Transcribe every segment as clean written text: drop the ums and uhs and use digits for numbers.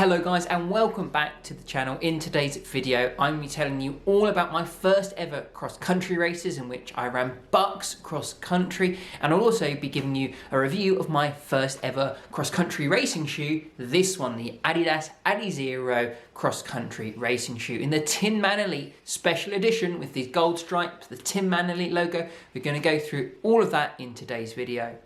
Hello guys and welcome back to the channel. In today's video I'm going to be telling you all about my first ever cross country races in which I ran BUCS cross country, and I'll also be giving you a review of my first ever cross country racing shoe, this one, the Adidas ADIZERO cross country racing shoe in the Tin Man Elite special edition with these gold stripes, the Tin Man Elite logo. We're going to go through all of that in today's video.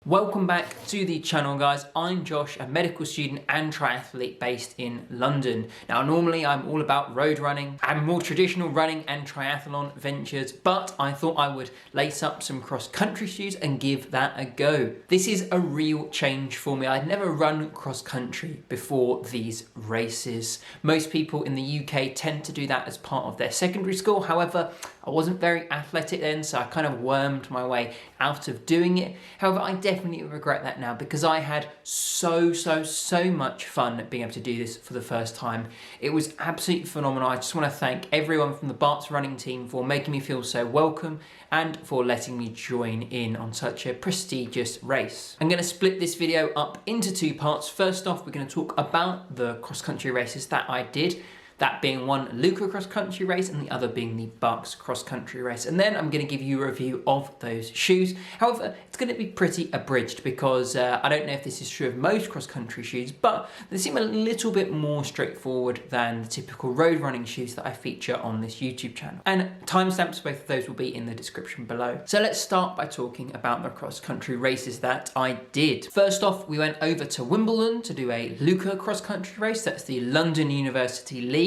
Welcome back to the channel guys. I'm Josh, a medical student and triathlete based in London. Now normally I'm all about road running and more traditional running and triathlon ventures, but I thought I would lace up some cross country shoes and give that a go. This is a real change for me. I'd never run cross country before these races. Most people in the UK tend to do that as part of their secondary school. However, I wasn't very athletic then, so I kind of wormed my way out of doing it. However, I definitely regret that now because I had so much fun being able to do this for the first time. It was absolutely phenomenal. I just want to thank everyone from the BUCS running team for making me feel so welcome and for letting me join in on such a prestigious race. I'm going to split this video up into two parts. First off, we're going to talk about the cross-country races that I did, that being one LUCA cross-country race and the other being the BUCS cross-country race. And then I'm going to give you a review of those shoes. However, it's going to be pretty abridged because I don't know if this is true of most cross-country shoes, but they seem a little bit more straightforward than the typical road running shoes that I feature on this YouTube channel. And timestamps for both of those will be in the description below. So let's start by talking about the cross-country races that I did. First off, we went over to Wimbledon to do a LUCA cross-country race. That's the London University League.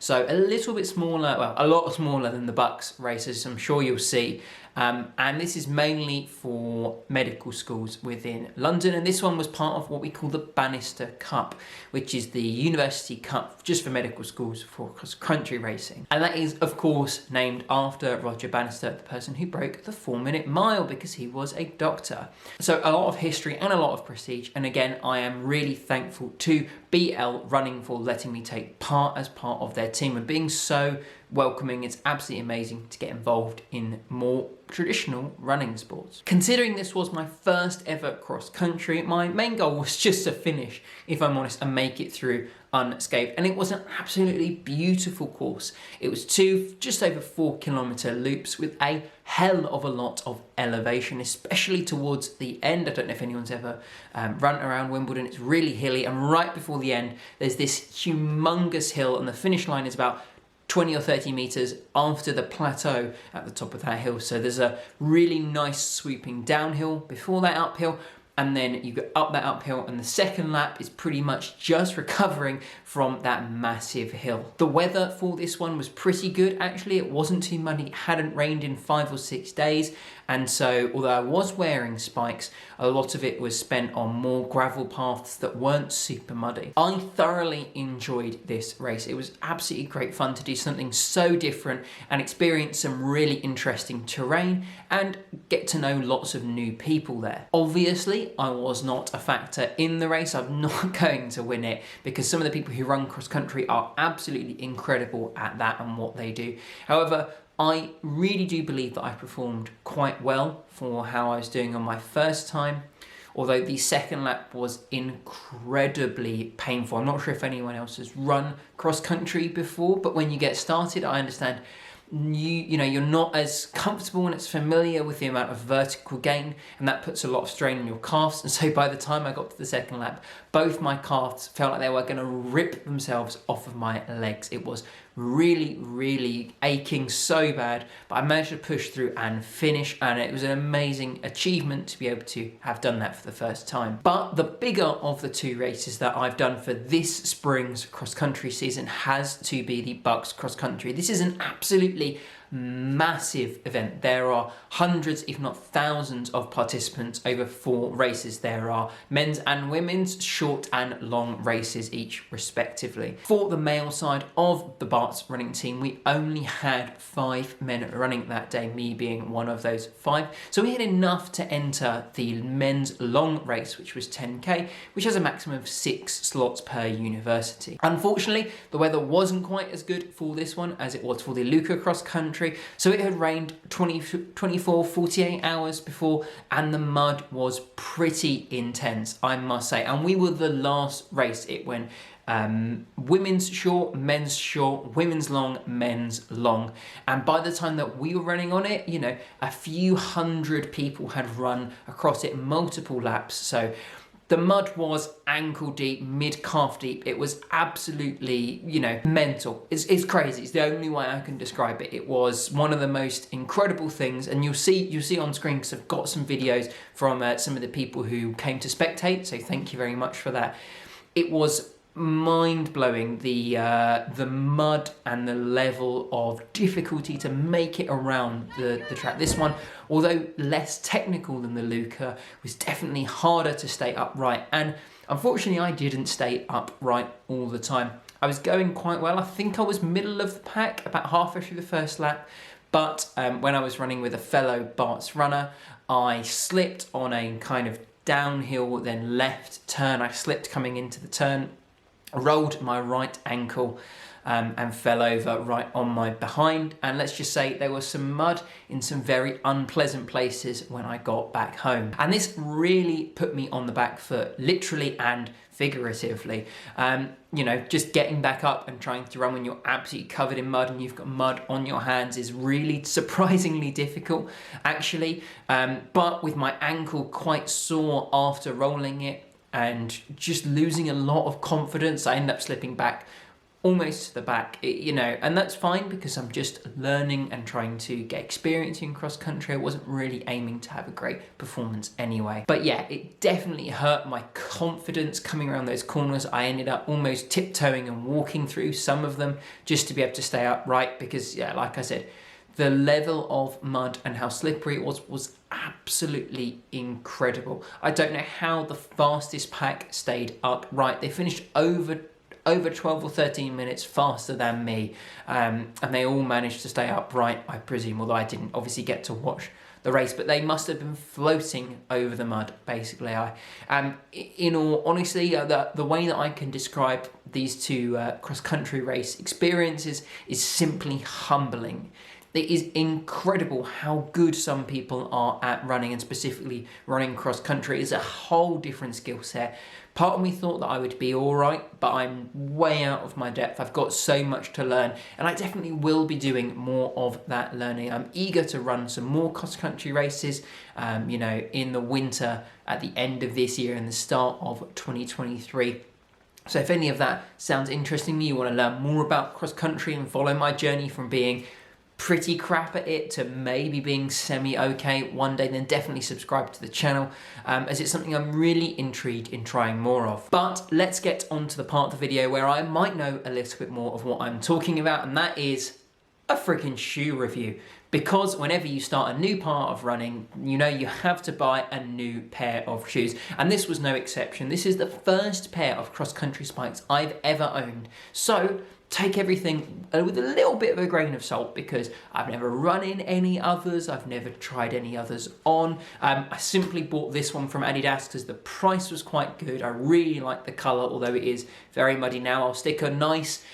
So a little bit smaller, well, a lot smaller than the BUCS races, I'm sure you'll see. And this is mainly for medical schools within London. And this one was part of what we call the Bannister Cup, which is the University Cup just for medical schools for cross-country racing. And that is, of course, named after Roger Bannister, the person who broke the 4-minute mile because he was a doctor. So a lot of history and a lot of prestige. And again, I am really thankful to BL Running for letting me take part as part of their team and being so welcoming. It's absolutely amazing to get involved in more traditional running sports. Considering this was my first ever cross country, my main goal was just to finish, if I'm honest, and make it through unscathed. And it was an absolutely beautiful course. It was two just over 4-kilometer loops with a hell of a lot of elevation, especially towards the end. I don't know if anyone's ever run around Wimbledon. It's really hilly, and right before the end there's this humongous hill, and the finish line is about 20 or 30 meters after the plateau at the top of that hill. So there's a really nice sweeping downhill before that uphill, and then you go up that uphill, and the second lap is pretty much just recovering from that massive hill. The weather for this one was pretty good actually. It wasn't too muddy, it hadn't rained in 5 or 6 days, and so although I was wearing spikes, a lot of it was spent on more gravel paths that weren't super muddy. I thoroughly enjoyed this race. It was absolutely great fun to do something so different and experience some really interesting terrain and get to know lots of new people there. Obviously, I was not a factor in the race. I'm not going to win it because some of the people who run cross country are absolutely incredible at that and what they do. However, I really do believe that I performed quite well for how I was doing on my first time, although the second lap was incredibly painful. I'm not sure if anyone else has run cross country before, but when you get started, I understand you're not as comfortable and as familiar with the amount of vertical gain, and that puts a lot of strain on your calves. And so by the time I got to the second lap, both my calves felt like they were going to rip themselves off of my legs. It was really aching so bad, but I managed to push through and finish, and it was an amazing achievement to be able to have done that for the first time. But the bigger of the two races that I've done for this spring's cross-country season has to be the BUCS cross-country. This is an absolutely massive event. There are hundreds, if not thousands, of participants over 4 races. There are men's and women's short and long races each respectively. For the male side of the BUCS running team, we only had 5 men running that day, me being one of those 5. So we had enough to enter the men's long race, which was 10k, which has a maximum of 6 slots per university. Unfortunately, the weather wasn't quite as good for this one as it was for the LUCA cross country country. So it had rained 24, 48 hours before, and the mud was pretty intense, I must say. And we were the last race. It went women's short, men's short, women's long, men's long. And by the time that we were running on it, you know, a few hundred people had run across it multiple laps. So the mud was ankle deep, mid-calf deep. It was absolutely, you know, mental. It's crazy. It's the only way I can describe it. It was one of the most incredible things, and you'll see on screen, because I've got some videos from some of the people who came to spectate, so thank you very much for that. It was mind-blowing, the mud and the level of difficulty to make it around the track. This one, although less technical than the LUCA, was definitely harder to stay upright, and unfortunately I didn't stay upright all the time. I was going quite well. I think I was middle of the pack about halfway through the first lap, but when I was running with a fellow BUCS runner, I slipped on a kind of downhill then left turn. I slipped coming into the turn, rolled my right ankle and fell over right on my behind, and let's just say there was some mud in some very unpleasant places when I got back home, and this really put me on the back foot, literally and figuratively. You know, just getting back up and trying to run when you're absolutely covered in mud and you've got mud on your hands is really surprisingly difficult, actually. But with my ankle quite sore after rolling it and just losing a lot of confidence, I ended up slipping back almost to the back, you know, and that's fine because I'm just learning and trying to get experience in cross country. I wasn't really aiming to have a great performance anyway. But yeah, it definitely hurt my confidence coming around those corners. I ended up almost tiptoeing and walking through some of them just to be able to stay upright because, yeah, like I said, the level of mud and how slippery it was absolutely incredible. I don't know how the fastest pack stayed upright. They finished over 12 or 13 minutes faster than me, and they all managed to stay upright, I presume, although I didn't obviously get to watch the race, but they must have been floating over the mud, basically. In all honesty, the way that I can describe these two cross-country race experiences is simply humbling. It is incredible how good some people are at running, and specifically running cross country is a whole different skill set. Part of me thought that I would be all right, but I'm way out of my depth. I've got so much to learn, and I definitely will be doing more of that learning. I'm eager to run some more cross country races, you know, in the winter, at the end of this year and the start of 2023. So if any of that sounds interesting to you, you want to learn more about cross country and follow my journey from being pretty crap at it to maybe being semi-okay one day, then definitely subscribe to the channel, as it's something I'm really intrigued in trying more of. But let's get on to the part of the video where I might know a little bit more of what I'm talking about, and that is a freaking shoe review. Because whenever you start a new part of running, you know you have to buy a new pair of shoes. And this was no exception. This is the first pair of cross-country spikes I've ever owned. So take everything with a little bit of a grain of salt, because I've never run in any others, I've never tried any others on. I simply bought this one from Adidas because the price was quite good. I really like the colour, although it is very muddy now. I'll stick a nice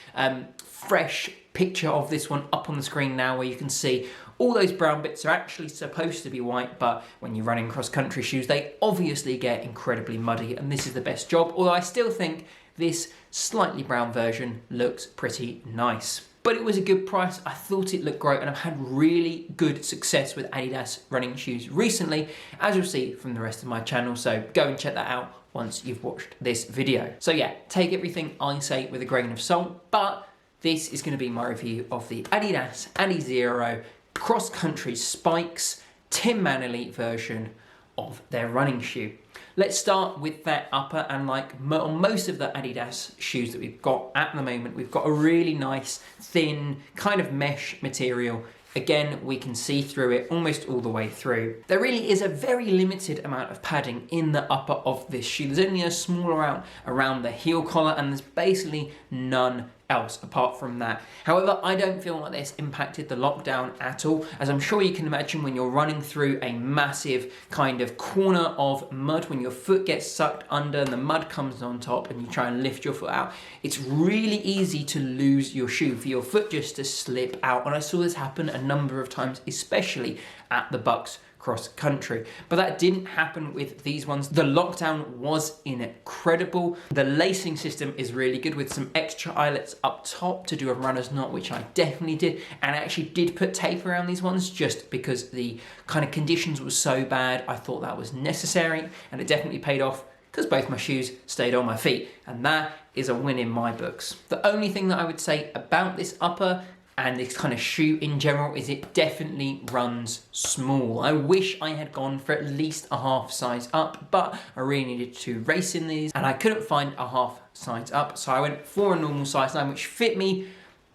fresh picture of this one up on the screen now, where you can see all those brown bits are actually supposed to be white, but when you're running cross-country shoes, they obviously get incredibly muddy, and this is the best job, although I still think this slightly brown version looks pretty nice. But it was a good price. I thought it looked great, and I've had really good success with Adidas running shoes recently, as you'll see from the rest of my channel, so go and check that out once you've watched this video. So yeah, take everything I say with a grain of salt, but this is going to be my review of the Adidas ADIZERO cross-country spikes Tim Manley version of their running shoe. Let's start with that upper, and like on most of the Adidas shoes that we've got at the moment, we've got a really nice thin kind of mesh material. Again, we can see through it almost all the way through. There really is a very limited amount of padding in the upper of this shoe. There's only a small amount around the heel collar, and there's basically none else apart from that. However, I don't feel like this impacted the lockdown at all, as I'm sure you can imagine when you're running through a massive kind of corner of mud, when your foot gets sucked under and the mud comes on top and you try and lift your foot out, it's really easy to lose your shoe, for your foot just to slip out. And I saw this happen a number of times, especially at the BUCS cross country. But that didn't happen with these ones. The lockdown was incredible. The lacing system is really good, with some extra eyelets up top to do a runner's knot, which I definitely did. And I actually did put tape around these ones just because the kind of conditions were so bad. I thought that was necessary, and it definitely paid off because both my shoes stayed on my feet, and that is a win in my books. The only thing that I would say about this upper and this kind of shoe in general is it definitely runs small. I wish I had gone for at least a half size up, but I really needed to race in these and I couldn't find a half size up, so I went for a normal size 9, which fit me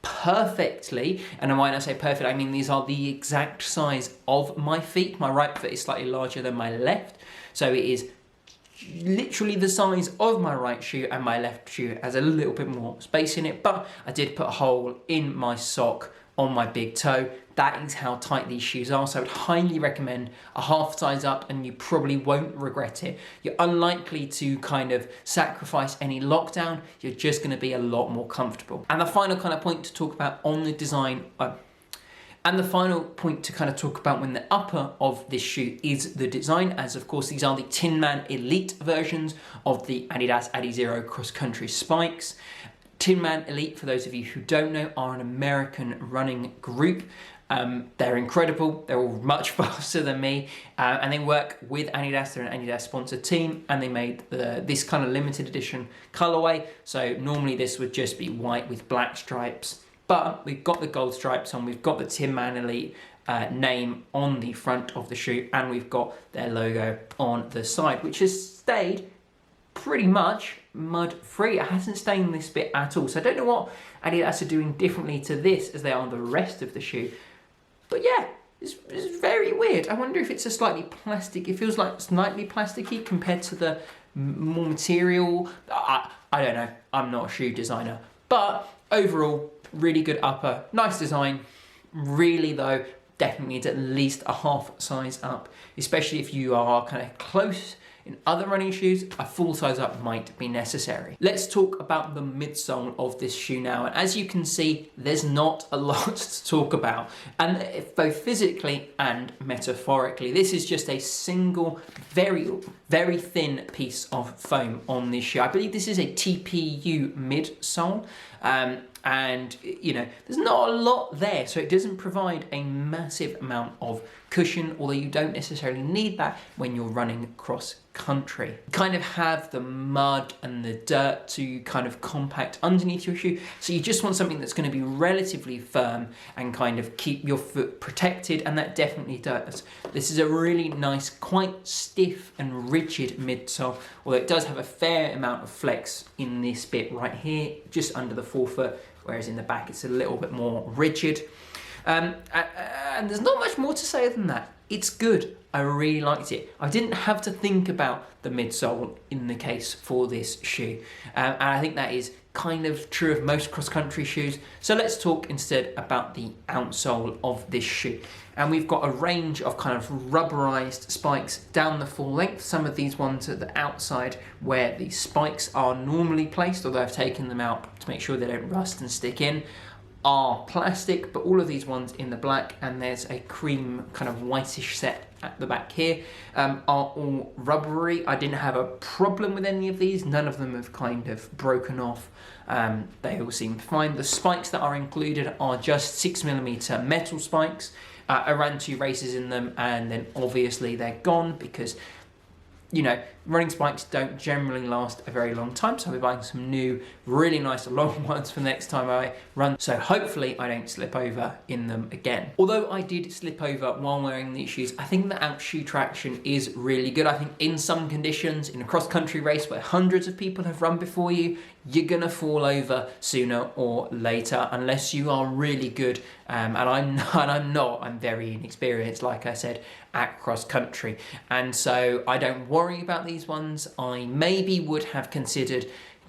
perfectly. And when I say perfect, I mean these are the exact size of my feet. My right foot is slightly larger than my left, so it is literally the size of my right shoe, and my left shoe has a little bit more space in it, but I did put a hole in my sock on my big toe. That is how tight these shoes are, so I would highly recommend a half size up, and you probably won't regret it. You're unlikely to kind of sacrifice any lockdown, you're just going to be a lot more comfortable. And the final kind of point to talk about on the design, and the final point to kind of talk about when the upper of this shoe is the design, as of course these are the Tin Man Elite versions of the Adidas ADIZERO cross country spikes. Tin Man Elite, for those of you who don't know, are an American running group. They're incredible, they're all much faster than me, and they work with Adidas. They're an Adidas sponsored team, and they made this kind of limited edition colorway. So normally this would just be white with black stripes, but we've got the gold stripes on, we've got the Tin Man Elite name on the front of the shoe, and we've got their logo on the side, which has stayed pretty much mud free. It hasn't stained this bit at all, so I don't know what Adidas are doing differently to this as they are on the rest of the shoe, but yeah, it's very weird. I wonder if it's a slightly plastic, it feels like slightly plasticky compared to the more material. I don't know, I'm not a shoe designer, but overall really good upper, nice design. Really though, definitely needs at least a half size up, especially if you are kind of close in other running shoes. A full size up might be necessary. Let's talk about the midsole of this shoe now, and as you can see, there's not a lot to talk about, and both physically and metaphorically. This is just a single very thin piece of foam on this shoe. I believe this is a TPU midsole, and you know, there's not a lot there, so it doesn't provide a massive amount of cushion, although you don't necessarily need that when you're running cross country. You kind of have the mud and the dirt to kind of compact underneath your shoe, so you just want something that's going to be relatively firm and kind of keep your foot protected, and that definitely does. This is a really nice, quite stiff and rigid midsole, although it does have a fair amount of flex in this bit right here, just under the forefoot, whereas in the back it's a little bit more rigid. And there's not much more to say than that. It's good. I really liked it. I didn't have to think about the midsole in the case for this shoe. And I think that is kind of true of most cross-country shoes. So let's talk instead about the outsole of this shoe. And we've got a range of kind of rubberized spikes down the full length. Some of these ones at the outside where the spikes are normally placed, although I've taken them out to make sure they don't rust and stick in, are plastic, but all of these ones in the black, and there's a cream kind of whitish set at the back here, are all rubbery. I didn't have a problem with any of these. None of them have kind of broken off. They all seem fine. The spikes that are included are just 6mm metal spikes. I ran 2 races in them, and then obviously they're gone because, you know, running spikes don't generally last a very long time, so I'll be buying some new, really nice long ones for the next time I run, so hopefully I don't slip over in them again. Although I did slip over while wearing these shoes, I think the out shoe traction is really good. I think in some conditions, in a cross-country race where hundreds of people have run before you, you're gonna fall over sooner or later, unless you are really good, and I'm not, I'm very inexperienced, like I said, at cross country, and so I don't worry about these ones. I maybe would have considered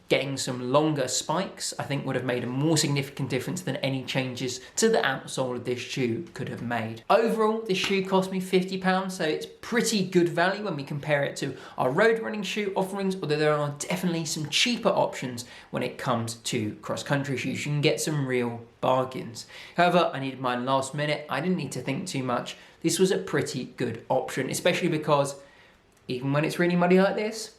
Getting some longer spikes, I think, would have made a more significant difference than any changes to the outsole of this shoe could have made. Overall, this shoe cost me £50, so it's pretty good value when we compare it to our road running shoe offerings, although there are definitely some cheaper options when it comes to cross-country shoes. You can get some real bargains. However, I needed mine last minute. I didn't need to think too much. This was a pretty good option, especially because even when it's really muddy like this,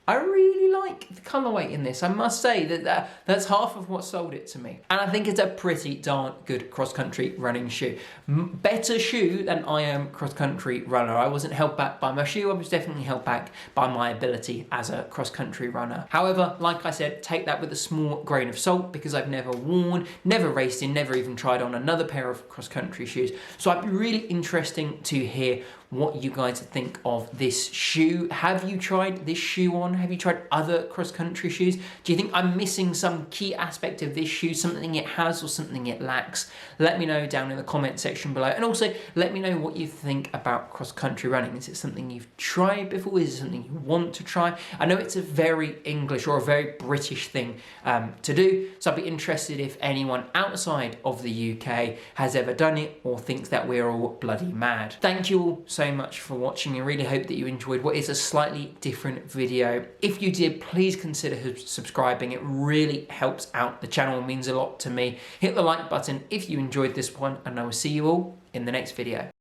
I really like the colourway in this. I must say that's half of what sold it to me. And I think it's a pretty darn good cross-country running shoe. Better shoe than I am cross-country runner. I wasn't held back by my shoe. I was definitely held back by my ability as a cross-country runner. However, like I said, take that with a small grain of salt because I've never worn, never raced in, never even tried on another pair of cross-country shoes. So I'd be really interesting to hear what you guys think of this shoe. Have you tried this shoe on? Have you tried other cross-country shoes? Do you think I'm missing some key aspect of this shoe, something it has or something it lacks? Let me know down in the comment section below. And also let me know what you think about cross-country running. Is it something you've tried before? Is it something you want to try? I know it's a very English or a very British thing to do, so I'd be interested if anyone outside of the UK has ever done it or thinks that we're all bloody mad. Thank you all so much for watching. I really hope that you enjoyed what is a slightly different video. If you did, please consider subscribing. It really helps out the channel and means a lot to me. Hit the like button if you enjoyed this one, and I will see you all in the next video.